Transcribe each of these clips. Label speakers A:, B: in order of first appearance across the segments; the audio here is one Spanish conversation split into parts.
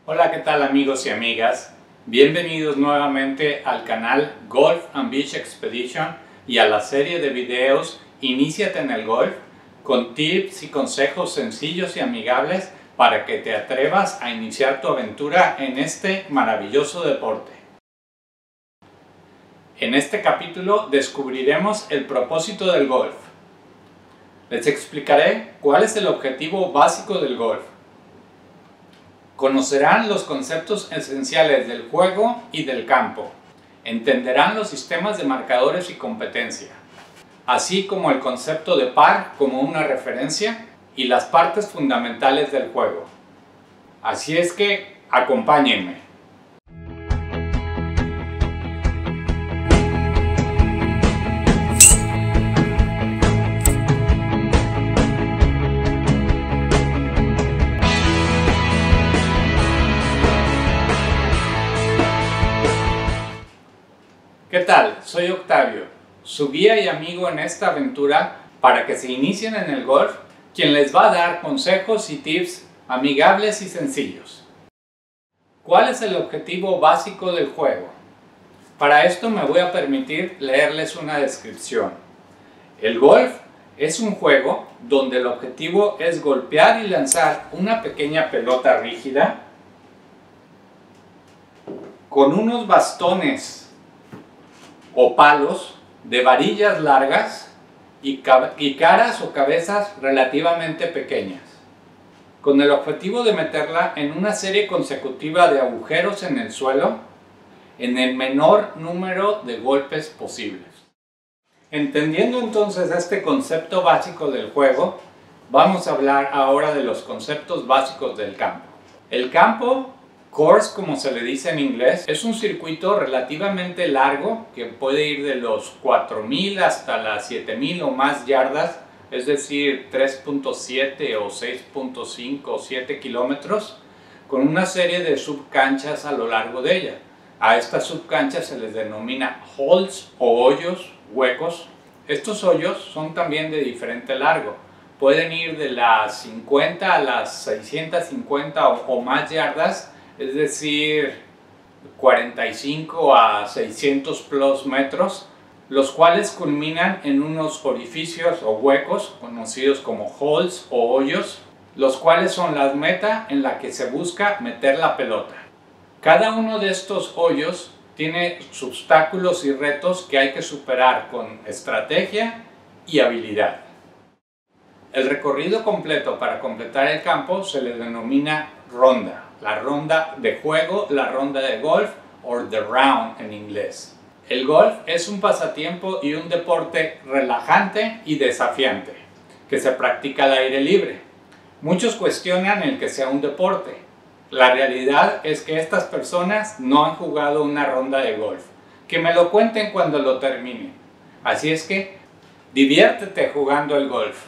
A: Hola, ¿qué tal amigos y amigas? Bienvenidos nuevamente al canal Golf and Beach Expedition y a la serie de videos Iníciate en el Golf con tips y consejos sencillos y amigables para que te atrevas a iniciar tu aventura en este maravilloso deporte. En este capítulo descubriremos el propósito del golf. Les explicaré cuál es el objetivo básico del golf. Conocerán los conceptos esenciales del juego y del campo. Entenderán los sistemas de marcadores y competencia, así como el concepto de par como una referencia y las partes fundamentales del juego. Así es que acompáñenme. ¿Qué tal? Soy Octavio, su guía y amigo en esta aventura para que se inicien en el golf, quien les va a dar consejos y tips amigables y sencillos. ¿Cuál es el objetivo básico del juego? Para esto me voy a permitir leerles una descripción. El golf es un juego donde el objetivo es golpear y lanzar una pequeña pelota rígida con unos bastones o palos de varillas largas y caras o cabezas relativamente pequeñas, con el objetivo de meterla en una serie consecutiva de agujeros en el suelo en el menor número de golpes posibles. Entendiendo entonces este concepto básico del juego, vamos a hablar ahora de los conceptos básicos del campo. El campo, course como se le dice en inglés, es un circuito relativamente largo que puede ir de los 4.000 hasta las 7.000 o más yardas, es decir 3.7 o 6.5 o 7 kilómetros, con una serie de subcanchas a lo largo de ella. A estas subcanchas se les denomina holes o hoyos, huecos. Estos hoyos son también de diferente largo, pueden ir de las 50 a las 650 o más yardas, es decir 45 a 600 plus metros, los cuales culminan en unos orificios o huecos conocidos como holes o hoyos, los cuales son la meta en la que se busca meter la pelota. Cada uno de estos hoyos tiene obstáculos y retos que hay que superar con estrategia y habilidad. El recorrido completo para completar el campo se le denomina ronda. La ronda de juego, la ronda de golf o the round en inglés. El golf es un pasatiempo y un deporte relajante y desafiante que se practica al aire libre. Muchos cuestionan el que sea un deporte. La realidad es que estas personas no han jugado una ronda de golf. Que me lo cuenten cuando lo terminen. Así es que diviértete jugando el golf.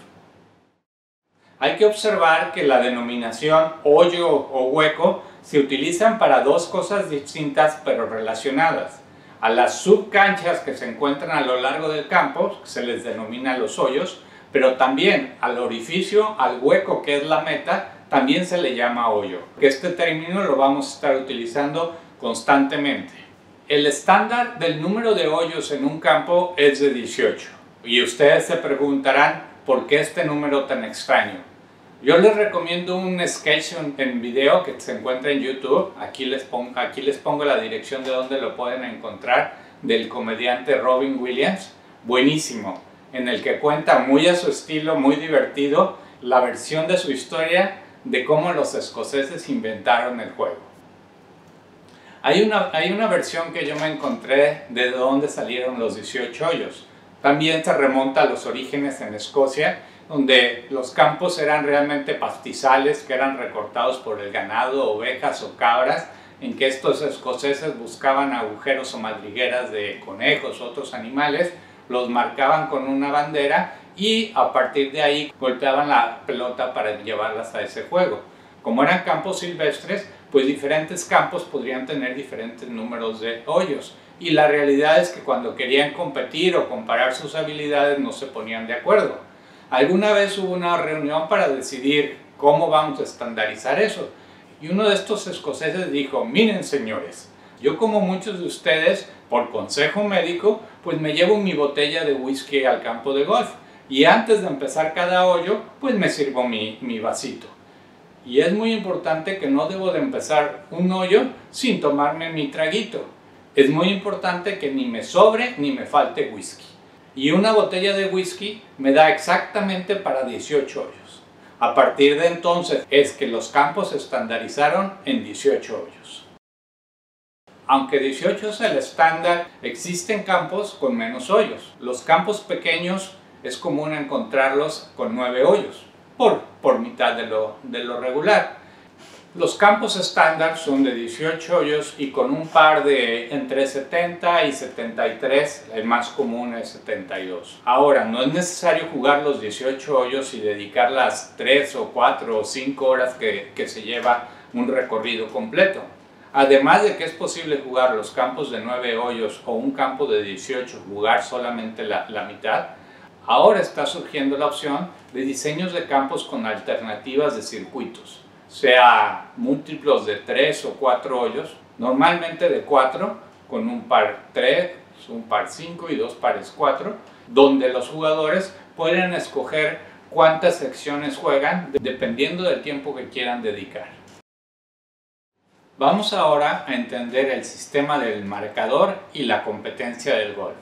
A: Hay que observar que la denominación hoyo o hueco se utilizan para dos cosas distintas pero relacionadas. A las subcanchas que se encuentran a lo largo del campo se les denomina los hoyos, pero también al orificio, al hueco que es la meta, también se le llama hoyo. Este término lo vamos a estar utilizando constantemente. El estándar del número de hoyos en un campo es de 18 y ustedes se preguntarán ¿por qué este número tan extraño? Yo les recomiendo un sketch en video que se encuentra en YouTube. Aquí les pongo la dirección de donde lo pueden encontrar, del comediante Robin Williams. Buenísimo, en el que cuenta muy a su estilo, muy divertido, la versión de su historia de cómo los escoceses inventaron el juego. Hay una versión que yo me encontré de dónde salieron los 18 hoyos. También se remonta a los orígenes en Escocia, donde los campos eran realmente pastizales que eran recortados por el ganado, ovejas o cabras, en que estos escoceses buscaban agujeros o madrigueras de conejos u otros animales, los marcaban con una bandera y a partir de ahí golpeaban la pelota para llevarlas a ese juego. Como eran campos silvestres, pues diferentes campos podrían tener diferentes números de hoyos. Y la realidad es que cuando querían competir o comparar sus habilidades no se ponían de acuerdo. Alguna vez hubo una reunión para decidir cómo vamos a estandarizar eso. Y uno de estos escoceses dijo: miren señores, yo como muchos de ustedes, por consejo médico, pues me llevo mi botella de whisky al campo de golf. Y antes de empezar cada hoyo, pues me sirvo mi vasito. Y es muy importante que no debo de empezar un hoyo sin tomarme mi traguito. Es muy importante que ni me sobre ni me falte whisky. Y una botella de whisky me da exactamente para 18 hoyos. A partir de entonces es que los campos se estandarizaron en 18 hoyos. Aunque 18 es el estándar, existen campos con menos hoyos. Los campos pequeños es común encontrarlos con 9 hoyos, por mitad de lo regular. Los campos estándar son de 18 hoyos y con un par de entre 70 y 73, el más común es 72. Ahora, no es necesario jugar los 18 hoyos y dedicar las 3 o 4 o 5 horas que se lleva un recorrido completo. Además de que es posible jugar los campos de 9 hoyos o un campo de 18, jugar solamente la mitad, ahora está surgiendo la opción de diseños de campos con alternativas de circuitos, sea múltiplos de 3 o 4 hoyos, normalmente de 4, con un par 3, un par 5 y dos pares 4, donde los jugadores pueden escoger cuántas secciones juegan dependiendo del tiempo que quieran dedicar. Vamos ahora a entender el sistema del marcador y la competencia del golf.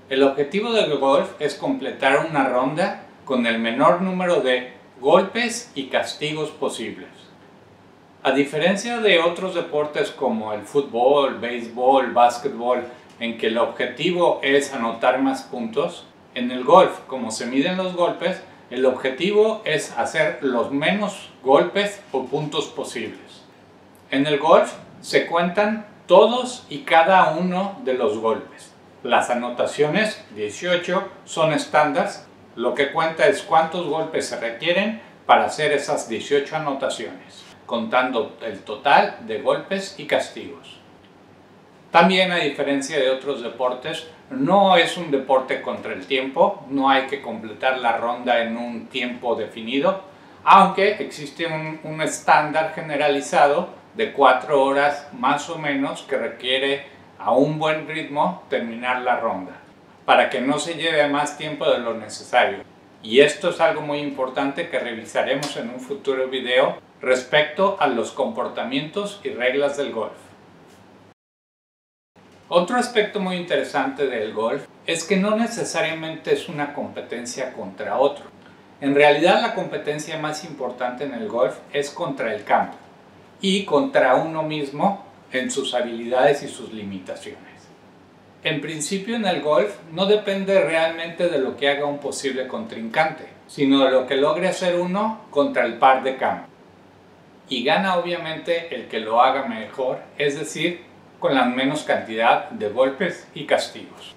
A: El objetivo del golf es completar una ronda con el menor número de golpes y castigos posibles. A diferencia de otros deportes como el fútbol, béisbol, básquetbol, en que el objetivo es anotar más puntos, en el golf, como se miden los golpes, el objetivo es hacer los menos golpes o puntos posibles. En el golf se cuentan todos y cada uno de los golpes. Las anotaciones, 18, son estándares. Lo que cuenta es cuántos golpes se requieren para hacer esas 18 anotaciones, contando el total de golpes y castigos. También, a diferencia de otros deportes, no es un deporte contra el tiempo, no hay que completar la ronda en un tiempo definido, aunque existe un estándar generalizado de 4 horas más o menos que requiere a un buen ritmo terminar la ronda, para que no se lleve más tiempo de lo necesario. Y esto es algo muy importante que revisaremos en un futuro video respecto a los comportamientos y reglas del golf. Otro aspecto muy interesante del golf es que no necesariamente es una competencia contra otro. En realidad la competencia más importante en el golf es contra el campo y contra uno mismo en sus habilidades y sus limitaciones. En principio, en el golf no depende realmente de lo que haga un posible contrincante, sino de lo que logre hacer uno contra el par de campo. Y gana obviamente el que lo haga mejor, es decir, con la menos cantidad de golpes y castigos.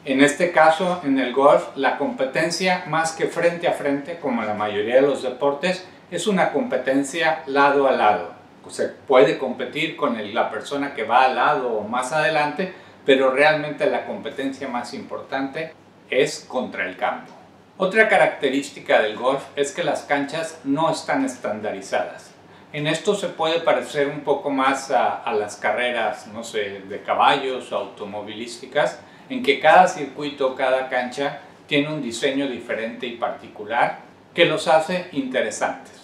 A: En este caso, en el golf, la competencia, más que frente a frente, como en la mayoría de los deportes, es una competencia lado a lado. Se puede competir con la persona que va al lado o más adelante, pero realmente la competencia más importante es contra el campo. Otra característica del golf es que las canchas no están estandarizadas. En esto se puede parecer un poco más a las carreras, no sé, de caballos o automovilísticas, en que cada circuito, cada cancha tiene un diseño diferente y particular que los hace interesantes.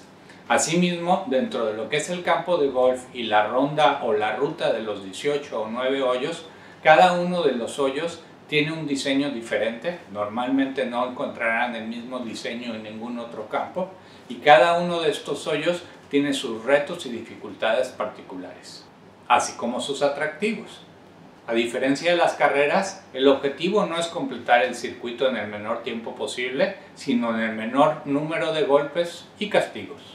A: Asimismo, dentro de lo que es el campo de golf y la ronda o la ruta de los 18 o 9 hoyos, cada uno de los hoyos tiene un diseño diferente. Normalmente no encontrarán el mismo diseño en ningún otro campo, y cada uno de estos hoyos tiene sus retos y dificultades particulares, así como sus atractivos. A diferencia de las carreras, el objetivo no es completar el circuito en el menor tiempo posible, sino en el menor número de golpes y castigos.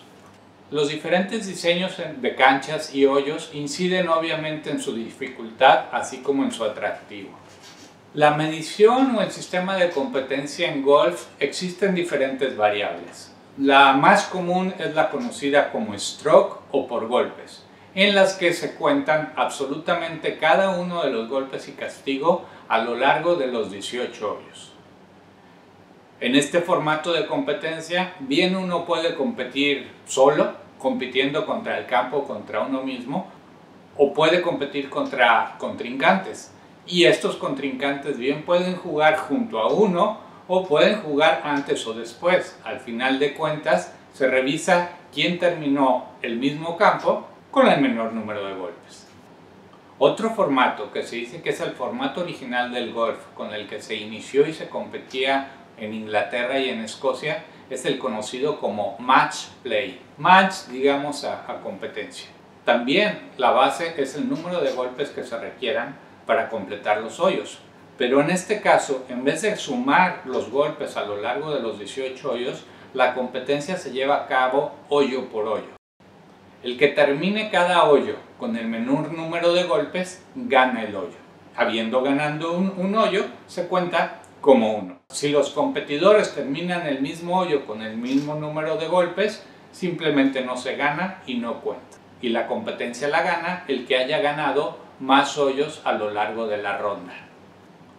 A: Los diferentes diseños de canchas y hoyos inciden obviamente en su dificultad, así como en su atractivo. La medición o el sistema de competencia en golf existen diferentes variables. La más común es la conocida como stroke o por golpes, en las que se cuentan absolutamente cada uno de los golpes y castigo a lo largo de los 18 hoyos. En este formato de competencia, bien uno puede competir solo, compitiendo contra el campo, contra uno mismo, o puede competir contra contrincantes. Y estos contrincantes bien pueden jugar junto a uno o pueden jugar antes o después. Al final de cuentas se revisa quién terminó el mismo campo con el menor número de golpes. Otro formato que se dice que es el formato original del golf, con el que se inició y se competía en Inglaterra y en Escocia, es el conocido como match play. Match, digamos, a competencia. También la base es el número de golpes que se requieran para completar los hoyos. Pero en este caso, en vez de sumar los golpes a lo largo de los 18 hoyos, la competencia se lleva a cabo hoyo por hoyo. El que termine cada hoyo con el menor número de golpes gana el hoyo. Habiendo ganado un hoyo, se cuenta como uno. Si los competidores terminan el mismo hoyo con el mismo número de golpes, simplemente no se gana y no cuenta. Y la competencia la gana el que haya ganado más hoyos a lo largo de la ronda.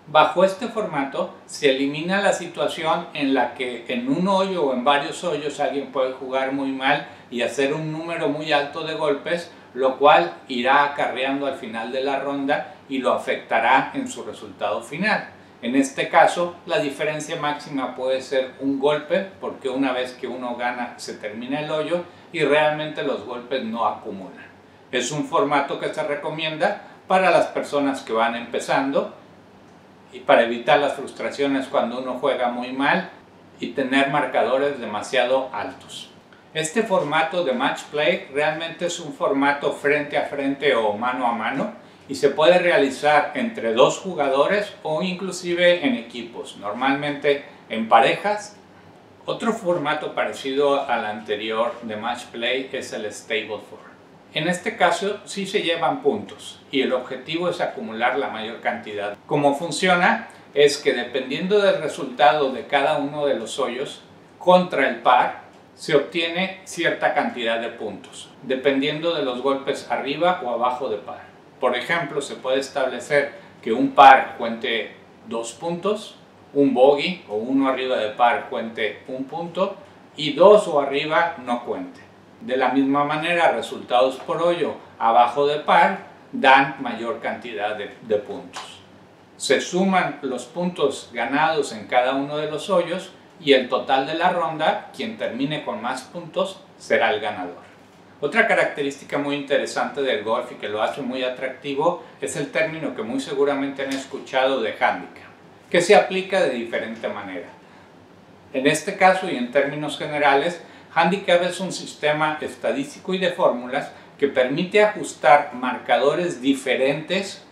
A: Bajo este formato se elimina la situación en la que en un hoyo o en varios hoyos alguien puede jugar muy mal y hacer un número muy alto de golpes, lo cual irá acarreando al final de la ronda y lo afectará en su resultado final. En este caso, la diferencia máxima puede ser un golpe, porque una vez que uno gana se termina el hoyo y realmente los golpes no acumulan. Es un formato que se recomienda para las personas que van empezando y para evitar las frustraciones cuando uno juega muy mal y tener marcadores demasiado altos. Este formato de match play realmente es un formato frente a frente o mano a mano y se puede realizar entre dos jugadores o inclusive en equipos, normalmente en parejas. Otro formato parecido al anterior de match play es el Stableford. En este caso sí se llevan puntos y el objetivo es acumular la mayor cantidad. Cómo funciona es que dependiendo del resultado de cada uno de los hoyos contra el par, se obtiene cierta cantidad de puntos, dependiendo de los golpes arriba o abajo de par. Por ejemplo, se puede establecer que un par cuente 2 puntos, un bogey o uno arriba de par cuente 1 punto y 2 o arriba no cuente. De la misma manera, resultados por hoyo abajo de par dan mayor cantidad de puntos. Se suman los puntos ganados en cada uno de los hoyos y el total de la ronda, quien termine con más puntos, será el ganador. Otra característica muy interesante del golf y que lo hace muy atractivo es el término que muy seguramente han escuchado de handicap, que se aplica de diferente manera. En este caso y en términos generales, handicap es un sistema estadístico y de fórmulas que permite ajustar marcadores diferentes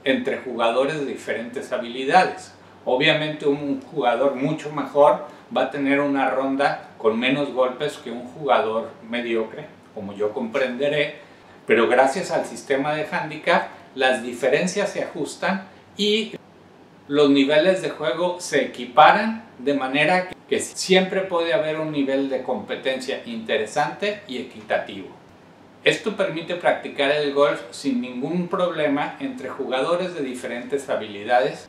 A: entre jugadores de diferentes habilidades. Obviamente un jugador mucho mejor va a tener una ronda con menos golpes que un jugador mediocre, como yo comprenderé, pero gracias al sistema de handicap las diferencias se ajustan y los niveles de juego se equiparan de manera que siempre puede haber un nivel de competencia interesante y equitativo. Esto permite practicar el golf sin ningún problema entre jugadores de diferentes habilidades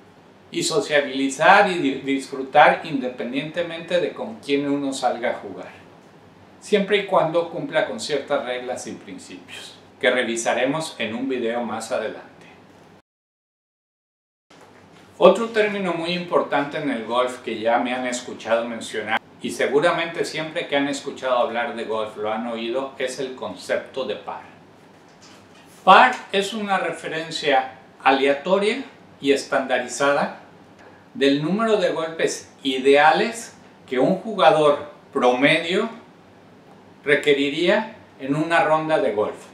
A: y sociabilizar y disfrutar independientemente de con quién uno salga a jugar, siempre y cuando cumpla con ciertas reglas y principios, que revisaremos en un video más adelante. Otro término muy importante en el golf que ya me han escuchado mencionar y seguramente siempre que han escuchado hablar de golf lo han oído es el concepto de par. Par es una referencia aleatoria y estandarizada del número de golpes ideales que un jugador promedio requeriría en una ronda de golf.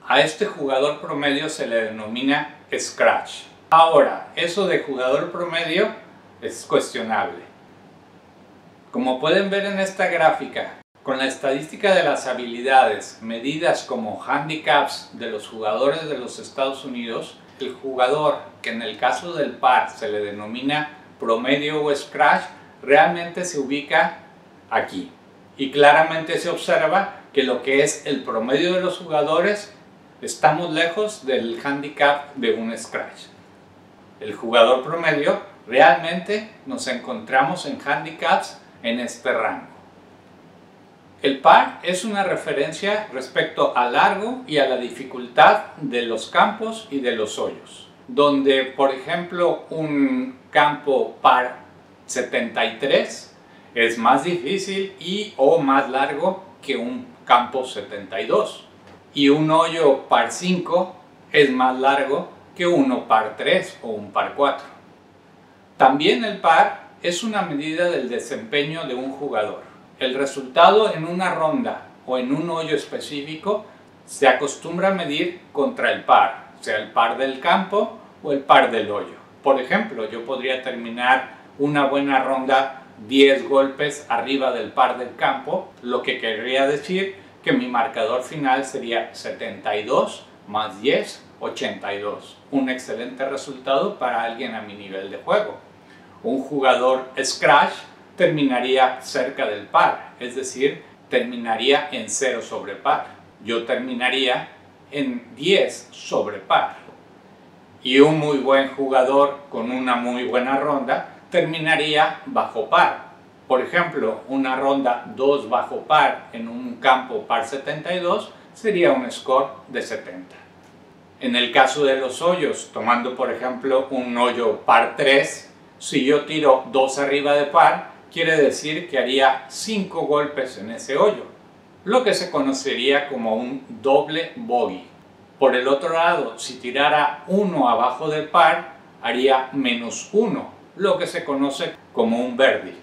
A: A este jugador promedio se le denomina scratch. Ahora, eso de jugador promedio es cuestionable. Como pueden ver en esta gráfica, con la estadística de las habilidades medidas como handicaps de los jugadores de los Estados Unidos, el jugador que en el caso del par se le denomina promedio o scratch, realmente se ubica aquí. Y claramente se observa que lo que es el promedio de los jugadores, estamos lejos del handicap de un scratch. El jugador promedio, realmente nos encontramos en handicaps en este rango. El par es una referencia respecto al largo y a la dificultad de los campos y de los hoyos, donde por ejemplo un campo par 73 es más difícil y o más largo que un campo 72 y un hoyo par 5 es más largo que uno par 3 o un par 4. También el par es una medida del desempeño de un jugador. El resultado en una ronda o en un hoyo específico se acostumbra a medir contra el par, sea el par del campo o el par del hoyo. Por ejemplo, yo podría terminar una buena ronda 10 golpes arriba del par del campo, lo que querría decir que mi marcador final sería 72 más 10, 82. Un excelente resultado para alguien a mi nivel de juego. Un jugador Scratch terminaría cerca del par, es decir, terminaría en 0 sobre par. Yo terminaría en 10 sobre par. Y un muy buen jugador con una muy buena ronda terminaría bajo par. Por ejemplo, una ronda 2 bajo par en un campo par 72 sería un score de 70. En el caso de los hoyos, tomando por ejemplo un hoyo par 3, si yo tiro 2 arriba de par, quiere decir que haría 5 golpes en ese hoyo, lo que se conocería como un doble bogey. Por el otro lado, si tirara 1 abajo del par, haría menos 1, lo que se conoce como un birdie.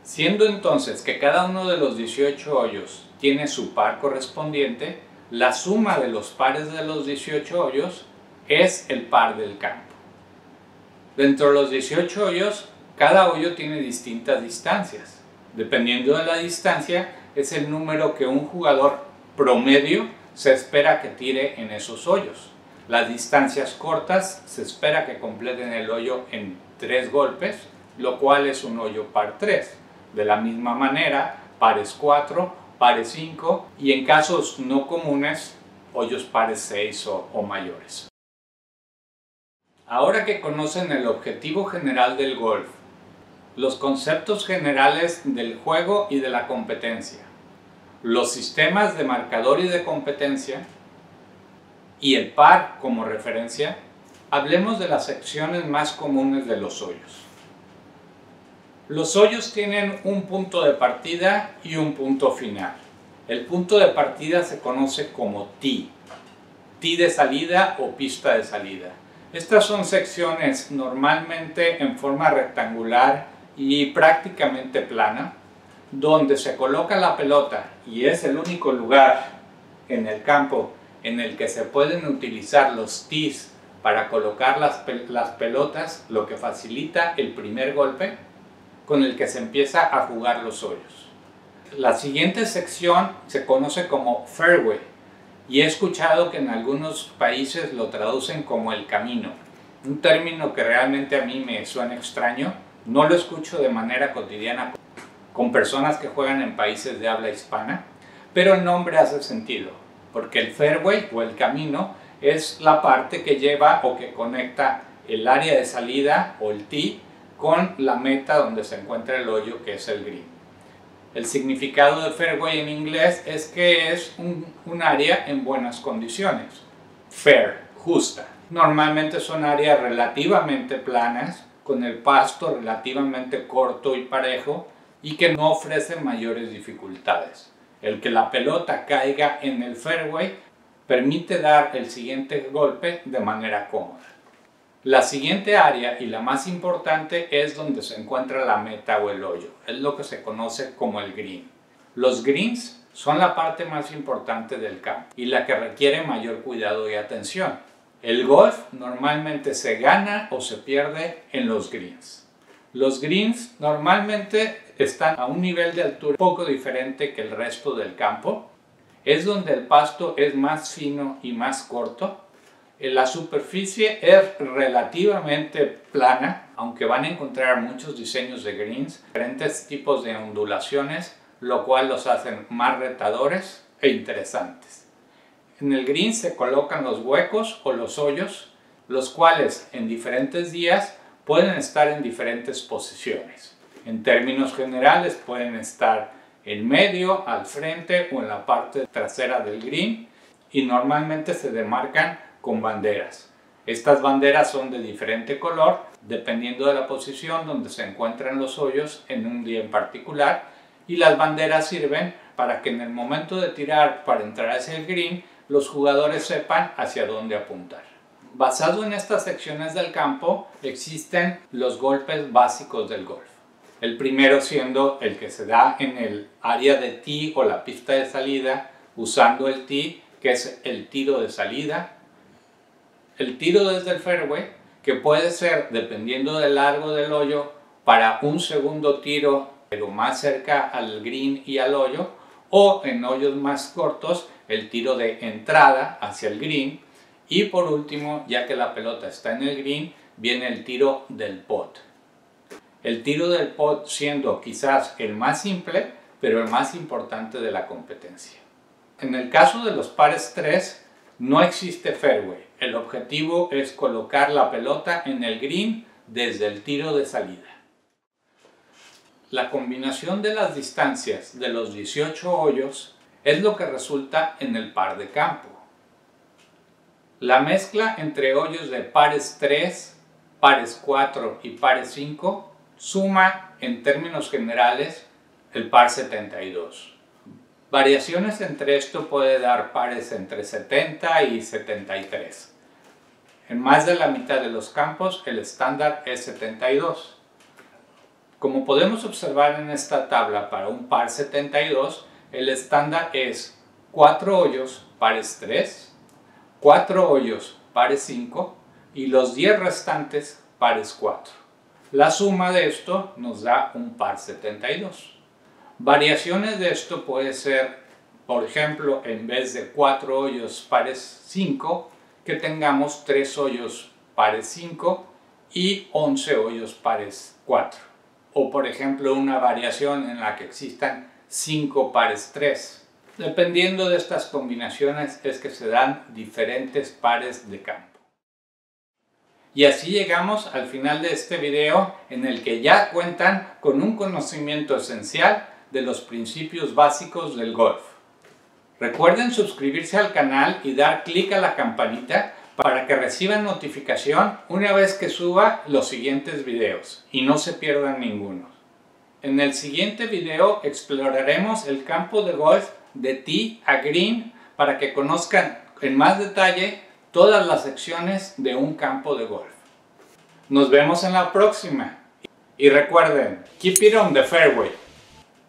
A: Siendo entonces que cada uno de los 18 hoyos tiene su par correspondiente, la suma de los pares de los 18 hoyos es el par del campo. Dentro de los 18 hoyos, cada hoyo tiene distintas distancias. Dependiendo de la distancia, es el número que un jugador promedio se espera que tire en esos hoyos. Las distancias cortas se espera que completen el hoyo en 3 golpes, lo cual es un hoyo par 3. De la misma manera, pares 4, pares 5 y en casos no comunes, hoyos pares 6 o mayores. Ahora que conocen el objetivo general del golf, los conceptos generales del juego y de la competencia, los sistemas de marcador y de competencia y el par como referencia, hablemos de las secciones más comunes de los hoyos. Los hoyos tienen un punto de partida y un punto final. El punto de partida se conoce como tee de salida o pista de salida. Estas son secciones normalmente en forma rectangular y prácticamente plana, donde se coloca la pelota y es el único lugar en el campo en el que se pueden utilizar los tees para colocar las pelotas, lo que facilita el primer golpe con el que se empieza a jugar los hoyos. La siguiente sección se conoce como fairway y he escuchado que en algunos países lo traducen como el camino, un término que realmente a mí me suena extraño. No lo escucho de manera cotidiana con personas que juegan en países de habla hispana, pero el nombre hace sentido, porque el fairway o el camino es la parte que lleva o que conecta el área de salida o el tee con la meta donde se encuentra el hoyo, que es el green. El significado de fairway en inglés es que es un área en buenas condiciones. Fair, justa. Normalmente son áreas relativamente planas, con el pasto relativamente corto y parejo y que no ofrecen mayores dificultades. El que la pelota caiga en el fairway permite dar el siguiente golpe de manera cómoda. La siguiente área y la más importante es donde se encuentra la meta o el hoyo. Es lo que se conoce como el green. Los greens son la parte más importante del campo y la que requiere mayor cuidado y atención. El golf normalmente se gana o se pierde en los greens. Los greens normalmente están a un nivel de altura poco diferente que el resto del campo. Es donde el pasto es más fino y más corto. La superficie es relativamente plana, aunque van a encontrar muchos diseños de greens, diferentes tipos de ondulaciones, lo cual los hacen más retadores e interesantes. En el green se colocan los huecos o los hoyos, los cuales en diferentes días pueden estar en diferentes posiciones. En términos generales pueden estar en medio, al frente o en la parte trasera del green, y normalmente se demarcan con banderas. Estas banderas son de diferente color dependiendo de la posición donde se encuentran los hoyos en un día en particular, y las banderas sirven para que en el momento de tirar para entrar hacia el green los jugadores sepan hacia dónde apuntar. Basado en estas secciones del campo existen los golpes básicos del golf. El primero siendo el que se da en el área de tee o la pista de salida usando el tee, que es el tiro de salida. El tiro desde el fairway, que puede ser, dependiendo del largo del hoyo, para un segundo tiro pero más cerca al green y al hoyo, o en hoyos más cortos el tiro de entrada hacia el green. Y por último, ya que la pelota está en el green, viene el tiro del pot. El tiro del pot siendo quizás el más simple, pero el más importante de la competencia. En el caso de los pares 3, no existe fairway. El objetivo es colocar la pelota en el green desde el tiro de salida. La combinación de las distancias de los 18 hoyos es lo que resulta en el par de campo. La mezcla entre hoyos de pares 3, pares 4 y pares 5 suma en términos generales el par 72. Variaciones entre esto puede dar pares entre 70 y 73. En más de la mitad de los campos el estándar es 72. Como podemos observar en esta tabla, para un par 72 el estándar es 4 hoyos pares 3, 4 hoyos pares 5 y los 10 restantes pares 4. La suma de esto nos da un par 72. Variaciones de esto puede ser, por ejemplo, en vez de 4 hoyos pares 5, que tengamos 3 hoyos pares 5 y 11 hoyos pares 4. O por ejemplo una variación en la que existan 5 pares 3. Dependiendo de estas combinaciones es que se dan diferentes pares de campo. Y así llegamos al final de este video, en el que ya cuentan con un conocimiento esencial de los principios básicos del golf. Recuerden suscribirse al canal y dar clic a la campanita para que reciban notificación una vez que suba los siguientes videos y no se pierdan ninguno. En el siguiente video exploraremos el campo de golf de tee a green para que conozcan en más detalle todas las secciones de un campo de golf. Nos vemos en la próxima. Y recuerden, keep it on the fairway,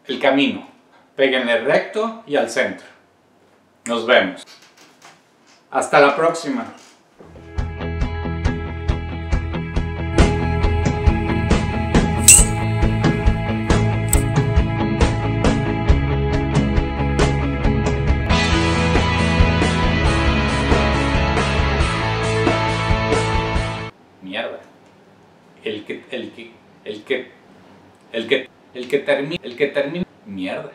A: el camino. Péguenle recto y al centro. Nos vemos. Hasta la próxima. Mierda. El que termina. Mierda.